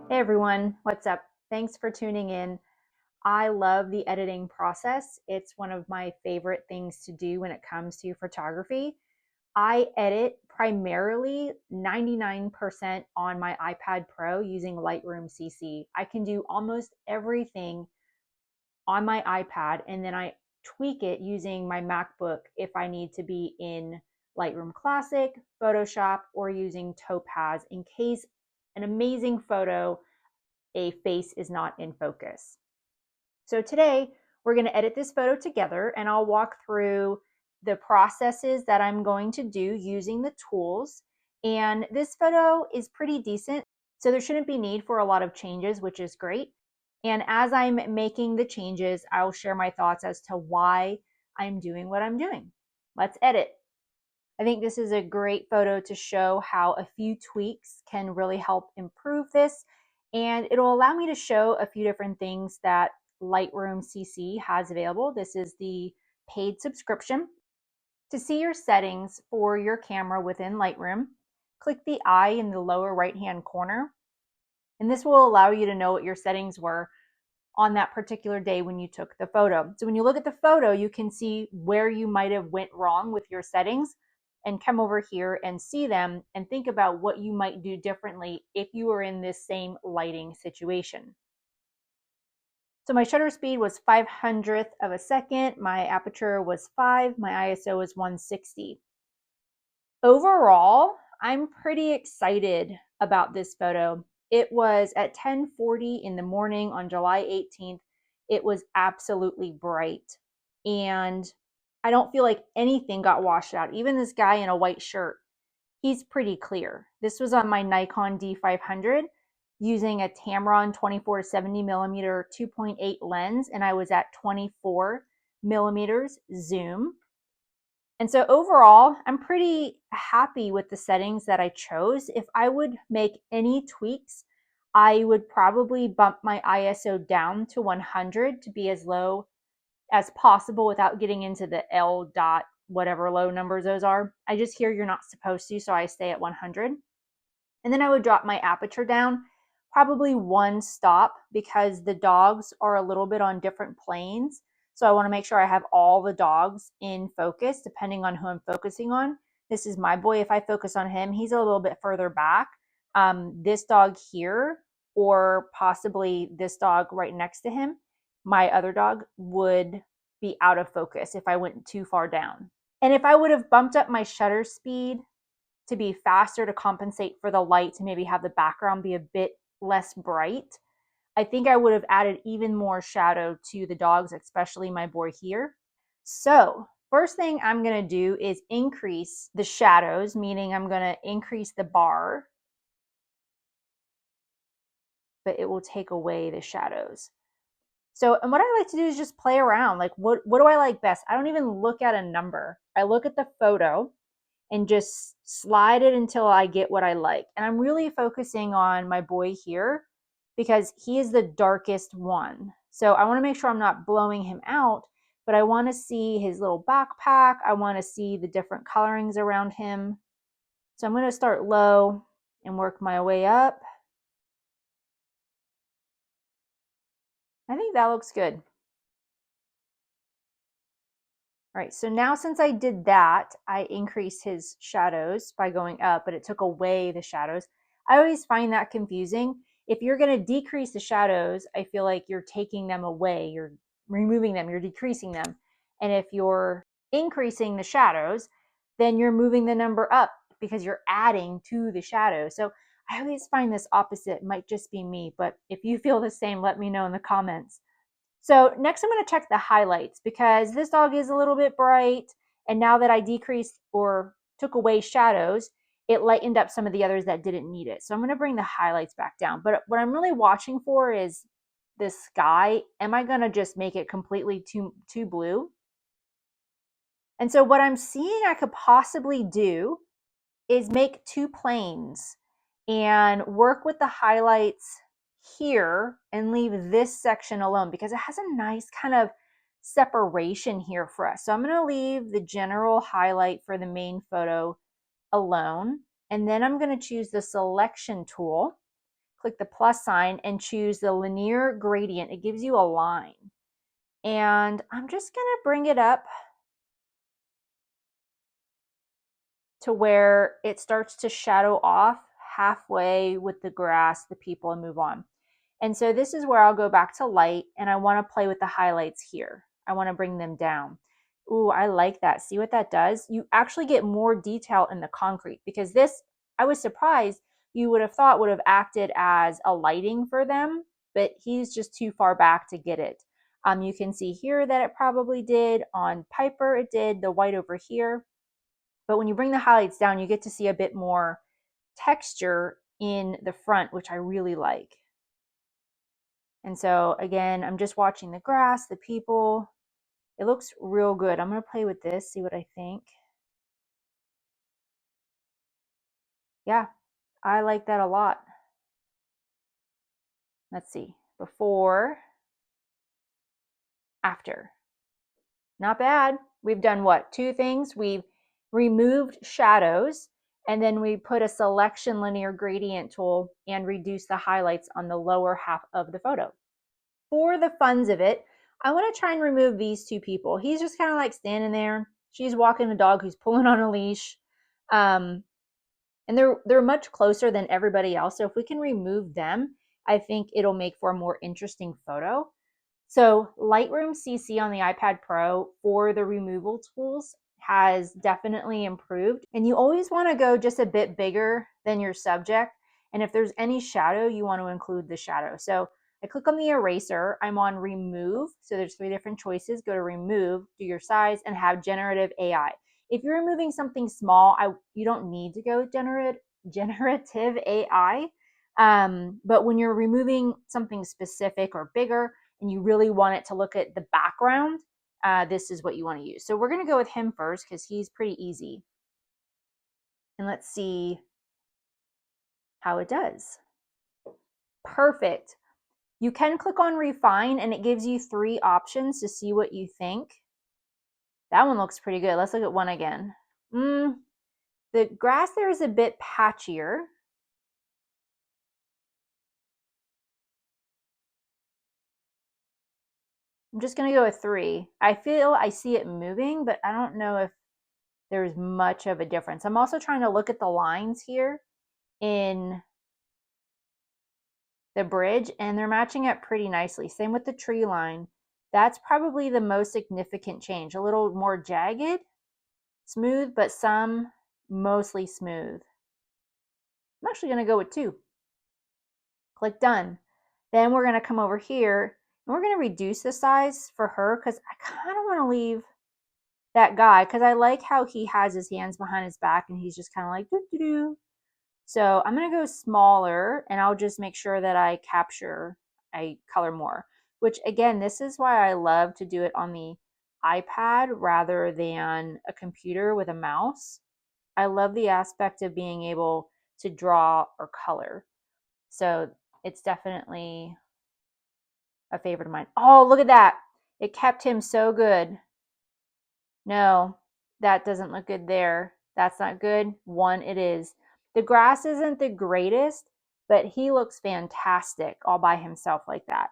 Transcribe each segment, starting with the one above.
Hey everyone, what's up? Thanks for tuning in. I love the editing process. It's one of my favorite things to do when it comes to photography. I edit primarily 99% on my iPad Pro using Lightroom CC. I can do almost everything on my iPad and then I tweak it using my MacBook if I need to be in Lightroom Classic, Photoshop, or using Topaz in case an amazing photo a face is not in focus. So today we're going to edit this photo together and I'll walk through the processes that I'm going to do using the tools. And this photo is pretty decent, so there shouldn't be need for a lot of changes, which is great. And as I'm making the changes, I'll share my thoughts as to why I'm doing what I'm doing. Let's edit. I think this is a great photo to show how a few tweaks can really help improve this. And it'll allow me to show a few different things that Lightroom CC has available. This is the paid subscription. To see your settings for your camera within Lightroom, click the eye in the lower right-hand corner. And this will allow you to know what your settings were on that particular day when you took the photo. So when you look at the photo, you can see where you might have went wrong with your settings and come over here and see them and think about what you might do differently if you were in this same lighting situation. So my shutter speed was 500th of a second, my aperture was 5, my ISO was 160. Overall, I'm pretty excited about this photo. It was at 10:40 in the morning on July 18th. It was absolutely bright. And I don't feel like anything got washed out. Even this guy in a white shirt, he's pretty clear. This was on my Nikon D500 using a Tamron 24-70mm 2.8 lens, and I was at 24mm zoom. And so overall, I'm pretty happy with the settings that I chose. If I would make any tweaks, I would probably bump my ISO down to 100 to be as low as possible without getting into the L dot whatever low numbers those are. I just hear you're not supposed to, so I stay at 100. And then I would drop my aperture down probably one stop because the dogs are a little bit on different planes. So I want to make sure I have all the dogs in focus depending on who I'm focusing on. This is my boy. If I focus on him, he's a little bit further back. This dog here, or possibly this dog right next to him, my other dog would be out of focus if I went too far down. And if I would have bumped up my shutter speed to be faster to compensate for the light to maybe have the background be a bit less bright, I think I would have added even more shadow to the dogs, especially my boy here. So first thing I'm going to do is increase the shadows, meaning I'm going to increase the bar, but it will take away the shadows. So, and what I like to do is just play around. Like, what do I like best? I don't even look at a number. I look at the photo and just slide it until I get what I like. And I'm really focusing on my boy here because he is the darkest one. So I want to make sure I'm not blowing him out, but I want to see his little backpack. I want to see the different colorings around him. So I'm going to start low and work my way up. I think that looks good. All right, so now since I did that, I increased his shadows by going up, but it took away the shadows. I always find that confusing. If you're going to decrease the shadows, I feel like you're taking them away, you're removing them, you're decreasing them. And if you're increasing the shadows, then you're moving the number up because you're adding to the shadow. So I always find this opposite. It might just be me, but if you feel the same, let me know in the comments. So next I'm going to check the highlights because this dog is a little bit bright. And now that I decreased or took away shadows, it lightened up some of the others that didn't need it. So I'm going to bring the highlights back down. But what I'm really watching for is this sky. Am I going to just make it completely too blue? And so what I'm seeing I could possibly do is make two planes and work with the highlights here and leave this section alone because it has a nice kind of separation here for us. So I'm going to leave the general highlight for the main photo alone. And then I'm going to choose the selection tool click the plus sign and choose the linear gradient. It gives you a line. And I'm just going to bring it up to where it starts to shadow off halfway with the grass, the people, and move on. And so this is where I'll go back to light, and I want to play with the highlights here. I want to bring them down. Ooh, I like that. See what that does? You actually get more detail in the concrete, because this, I was surprised, you would have thought would have acted as a lighting for them, but he's just too far back to get it. You can see here that it probably did. On Piper, it did. The white over here. But when you bring the highlights down, you get to see a bit more texture in the front, which I really like. And so again, I'm just watching the grass, the people. It looks real good. I'm going to play with this, see what I think. Yeah, I like that a lot. Let's see. Before, after. Not bad. We've done what? Two things. We've removed shadows, and then we put a selection linear gradient tool and reduced the highlights on the lower half of the photo. For the funs of it, I want to try and remove these two people. He's just kind of like standing there. She's walking a dog who's pulling on a leash. And they're much closer than everybody else. So if we can remove them, I think it'll make for a more interesting photo. So Lightroom CC on the iPad Pro for the removal tools has definitely improved. And you always want to go just a bit bigger than your subject. And if there's any shadow, you want to include the shadow. So I click on the eraser, I'm on remove. So there's three different choices. Go to remove, do your size, and have generative AI. If you're removing something small, you don't need to go generative AI. But when you're removing something specific or bigger, and you really want it to look at the background, this is what you want to use. So we're going to go with him first because he's pretty easy. And let's see how it does. Perfect. You can click on refine and it gives you three options to see what you think. That one looks pretty good. Let's look at one again. The grass there is a bit patchier. I'm just going to go with 3. I feel I see it moving, but I don't know if there's much of a difference. I'm also trying to look at the lines here in the bridge, and they're matching up pretty nicely. Same with the tree line. That's probably the most significant change. A little more jagged, smooth, but some mostly smooth. I'm actually going to go with 2. Click done. Then we're going to come over here and we're going to reduce the size for her because I kind of want to leave that guy because I like how he has his hands behind his back and he's just kind of like doo doo doo. So I'm going to go smaller and I'll just make sure that I color more, which again, this is why I love to do it on the iPad rather than a computer with a mouse. I love the aspect of being able to draw or color. So it's definitely a favorite of mine. Oh, look at that. It kept him so good. No, that doesn't look good there. That's not good. 1 it is. The grass isn't the greatest, but he looks fantastic all by himself like that.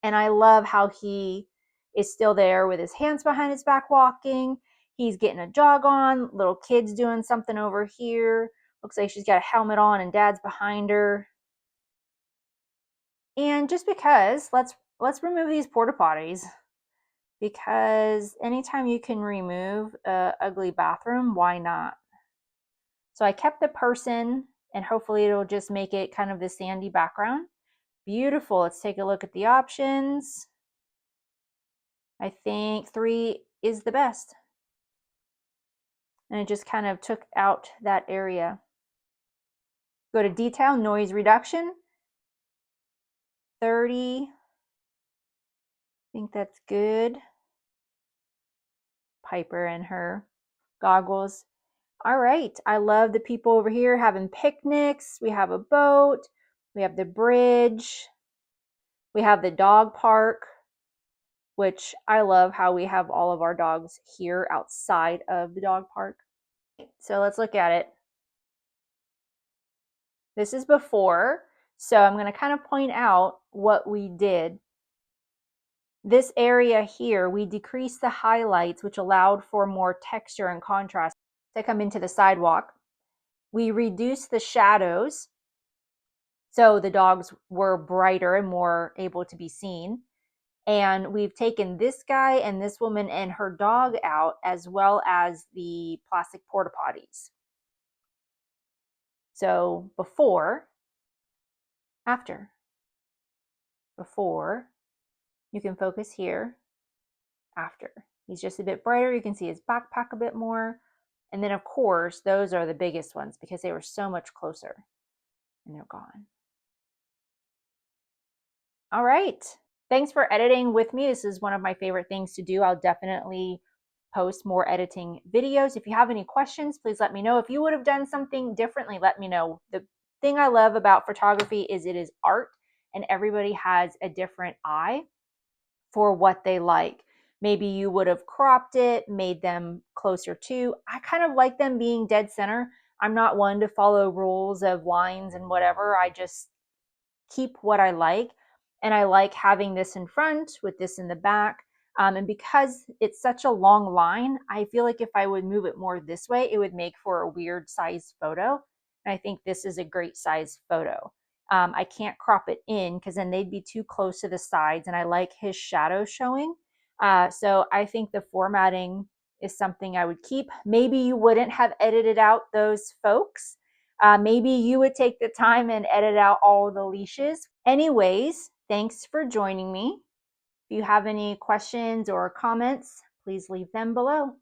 And I love how he is still there with his hands behind his back walking. He's getting a jog on. Little kid's doing something over here. Looks like she's got a helmet on and dad's behind her. And just because, let's remove these porta potties. Because anytime you can remove an ugly bathroom, why not? So I kept the person and hopefully it'll just make it kind of the sandy background. Beautiful. Let's take a look at the options. I think 3 is the best. And it just kind of took out that area. Go to detail, noise reduction. 30. I think that's good. Piper and her goggles. All right, I love the people over here having picnics. We have a boat. We have the bridge. We have the dog park, which I love how we have all of our dogs here outside of the dog park. So let's look at it. This is before. So I'm going to kind of point out what we did. This area here, we decreased the highlights, which allowed for more texture and contrast to come into the sidewalk. We reduced the shadows, so the dogs were brighter and more able to be seen. And we've taken this guy and this woman and her dog out, as well as the plastic porta potties. So before, after. Before, you can focus here. After. He's just a bit brighter. You can see his backpack a bit more. And then, of course, those are the biggest ones because they were so much closer. And they're gone. All right. Thanks for editing with me. This is one of my favorite things to do. I'll definitely post more editing videos. If you have any questions, please let me know. If you would have done something differently, let me know. The thing I love about photography is it is art, and everybody has a different eye for what they like. Maybe you would have cropped it, made them closer to. I kind of like them being dead center. I'm not one to follow rules of lines and whatever. I just keep what I like. And I like having this in front with this in the back. And because it's such a long line, I feel like if I would move it more this way, it would make for a weird size photo. And I think this is a great size photo. I can't crop it in because then they'd be too close to the sides, and I like his shadow showing. So I think the formatting is something I would keep. Maybe you wouldn't have edited out those folks. Maybe you would take the time and edit out all the leashes. Anyways, thanks for joining me. If you have any questions or comments, please leave them below.